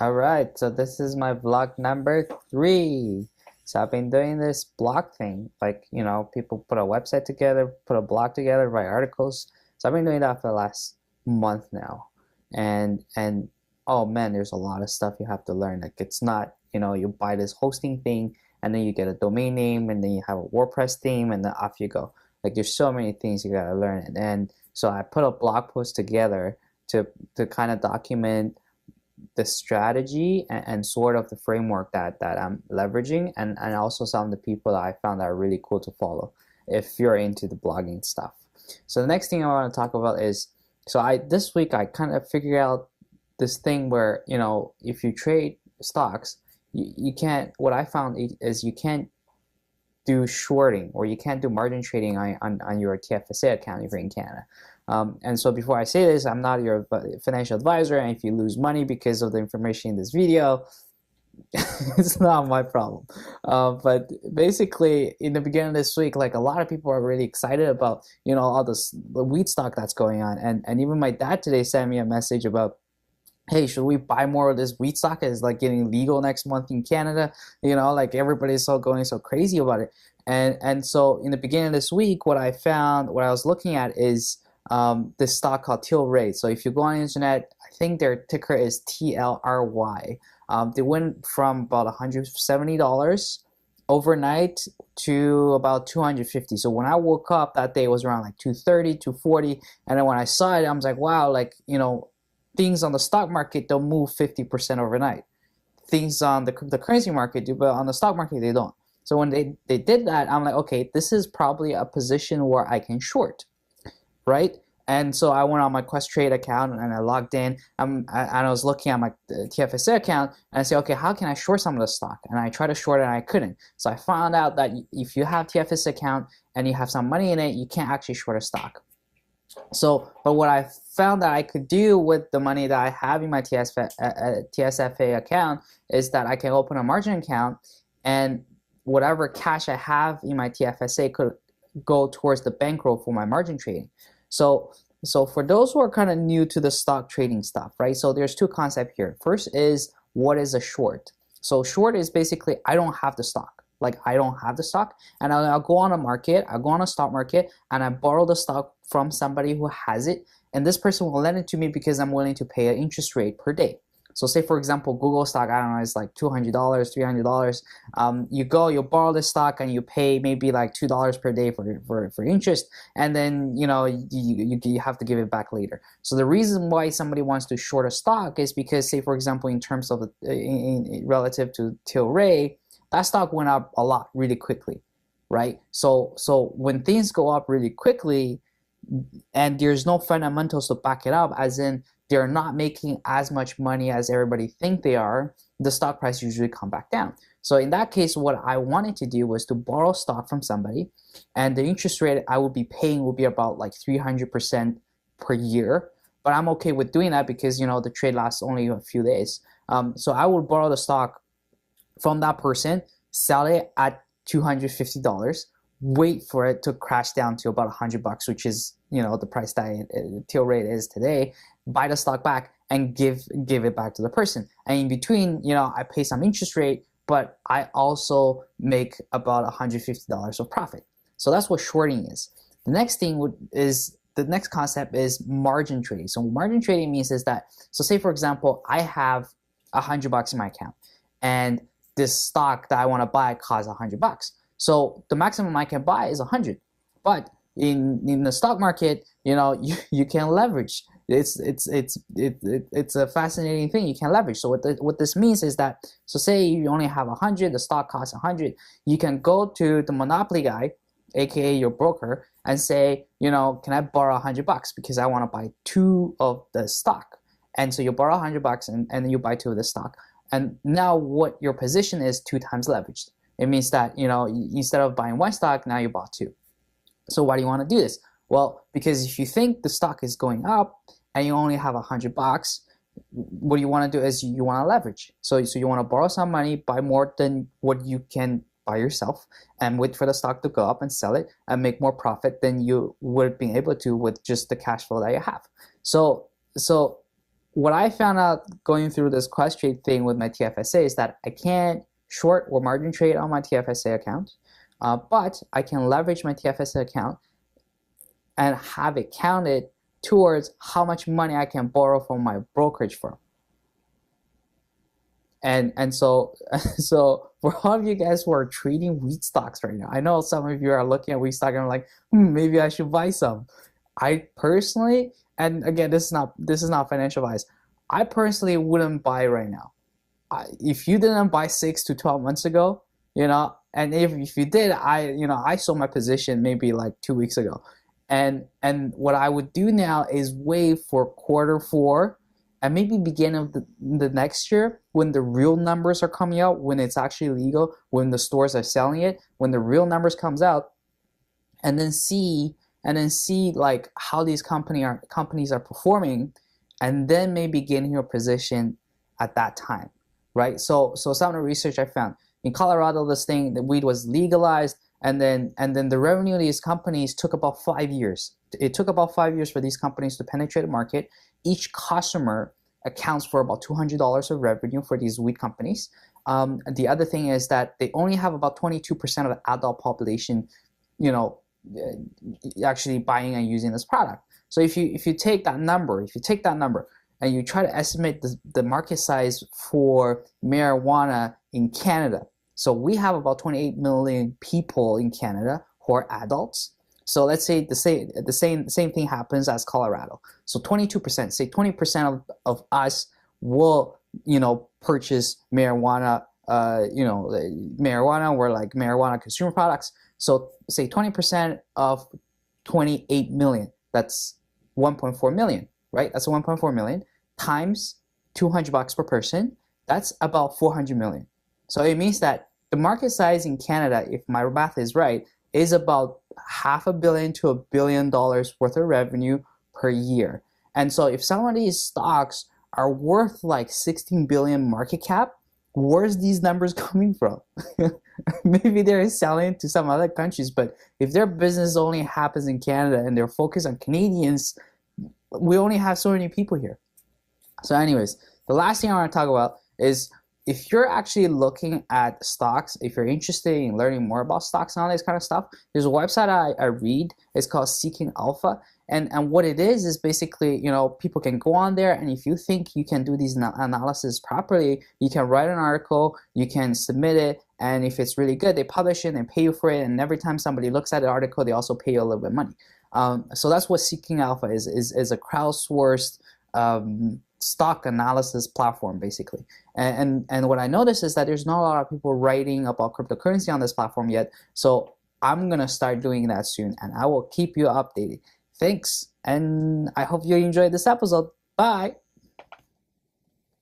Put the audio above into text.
All right, so this is my vlog number 3. So I've been doing this blog thing, like, people put a website together, put a blog together, write articles. So I've been doing that for the last month now. And oh man, there's a lot of stuff you have to learn. Like it's not, you buy this hosting thing and then you get a domain name and then you have a WordPress theme and then off you go. Like there's so many things you gotta learn. And so I put a blog post together to kind of document the strategy and sort of the framework that I'm leveraging, and also some of the people that I found that are really cool to follow if you're into the blogging stuff. So the next thing I want to talk about is, so this week I kind of figured out this thing where, if you trade stocks, you can't, what I found is you can't do shorting, or you can't do margin trading on your TFSA account if you're in Canada. And so before I say this, I'm not your financial advisor, and if you lose money because of the information in this video, it's not my problem. But basically, in the beginning of this week, like a lot of people are really excited about, all the wheat stock that's going on. And even my dad today sent me a message about, hey, should we buy more of this wheat stock? It's like getting legal next month in Canada. Like everybody's so going so crazy about it. And so in the beginning of this week, what I was looking at is this stock called Tilray. So if you go on the internet, I think their ticker is TLRY. They went from about $170 overnight to about 250. So when I woke up that day, it was around like 230, 240. And then when I saw it, I was like, wow, like, things on the stock market don't move 50% overnight. Things on the cryptocurrency market do, but on the stock market, they don't. So when they did that, I'm like, okay, this is probably a position where I can short, right? And so I went on my Questrade account and I logged in, and I was looking at my TFSA account, and I said, okay, how can I short some of the stock? And I tried to short it and I couldn't. So I found out that if you have TFSA account and you have some money in it, you can't actually short a stock. So, but what I found that I could do with the money that I have in my TSFA account is that I can open a margin account, and whatever cash I have in my TFSA could go towards the bankroll for my margin trading. So for those who are kind of new to the stock trading stuff, right? So there's two concepts here. First is, what is a short? So short is basically, I don't have the stock. Like I don't have the stock, and I'll go on a market, I'll go on a stock market, and I borrow the stock from somebody who has it, and this person will lend it to me because I'm willing to pay an interest rate per day. So say for example, Google stock, I don't know, it's like $200, $300. You borrow the stock and you pay maybe like $2 per day for interest, and then you have to give it back later. So the reason why somebody wants to short a stock is because, say for example, in terms of relative to Tilray, that stock went up a lot really quickly, right? So when things go up really quickly and there's no fundamentals to back it up, as in they're not making as much money as everybody think they are, the stock price usually come back down. So in that case, what I wanted to do was to borrow stock from somebody, and the interest rate I would be paying would be about like 300% per year. But I'm okay with doing that because the trade lasts only a few days. So I would borrow the stock from that person, sell it at $250, wait for it to crash down to about $100, which is the price that Tilray is today, buy the stock back and give it back to the person. And in between, I pay some interest rate, but I also make about $150 of profit. So that's what shorting is. The next next concept is margin trading. So margin trading means is that, so say for example, I have $100 in my account, and this stock that I want to buy costs $100. So the maximum I can buy is 100. But in the stock market, you can leverage. It's a fascinating thing. You can leverage. So what this means is that, so say you only have 100, the stock costs 100. You can go to the monopoly guy, aka your broker, and say, can I borrow $100 because I want to buy 2 of the stock. And so you borrow $100 and then you buy 2 of the stock. And now what your position is 2 times leveraged. It means that, instead of buying 1 stock, now you bought 2. So why do you want to do this? Well, because if you think the stock is going up and you only have $100, what you want to do is you want to leverage. So you want to borrow some money, buy more than what you can buy yourself, and wait for the stock to go up and sell it and make more profit than you would have been able to with just the cash flow that you have. So what I found out going through this Questrade thing with my TFSA is that I can't short or margin trade on my TFSA account, but I can leverage my TFSA account and have it counted towards how much money I can borrow from my brokerage firm. And so so for all of you guys who are trading wheat stocks right now, I know some of you are looking at wheat stock and are like, maybe I should buy some. I personally, and again, this is not financial advice, I personally wouldn't buy right now. If you didn't buy 6 to 12 months ago, and if you did, I sold my position maybe like 2 weeks ago. And what I would do now is wait for quarter 4 and maybe beginning of the next year, when the real numbers are coming out, when it's actually legal, when the stores are selling it, when the real numbers comes out, and then see like how these companies are performing, and then maybe getting your position at that time, right? So some of the research I found in Colorado, the weed was legalized, and then the revenue of these companies took about 5 years. It took about 5 years for these companies to penetrate the market. Each customer accounts for about $200 of revenue for these weed companies. The other thing is that they only have about 22% of the adult population, actually buying and using this product. So if you take that number, and you try to estimate the market size for marijuana in Canada, so we have about 28 million people in Canada who are adults. So let's say the same thing happens as Colorado. So 22%, say 20% of us will purchase marijuana. Marijuana, we're like marijuana consumer products. So say 20% of 28 million. That's 1.4 million, right? That's 1.4 million times $200 per person. That's about 400 million. So it means that the market size in Canada, if my math is right, is about $500 million to $1 billion worth of revenue per year. And so if some of these stocks are worth like 16 billion market cap, where's these numbers coming from? Maybe they're selling to some other countries, but if their business only happens in Canada and they're focused on Canadians, we only have so many people here. So anyways, the last thing I want to talk about is, if you're actually looking at stocks, if you're interested in learning more about stocks and all this kind of stuff, there's a website I read. It's called Seeking Alpha. And what it is basically, people can go on there, and if you think you can do these analysis properly, you can write an article, you can submit it, and if it's really good, they publish it and pay you for it, and every time somebody looks at the article, they also pay you a little bit of money. So that's what Seeking Alpha is a crowdsourced stock analysis platform, basically. And what I noticed is that there's not a lot of people writing about cryptocurrency on this platform yet. So I'm gonna start doing that soon, and I will keep you updated. Thanks, and I hope you enjoyed this episode. Bye.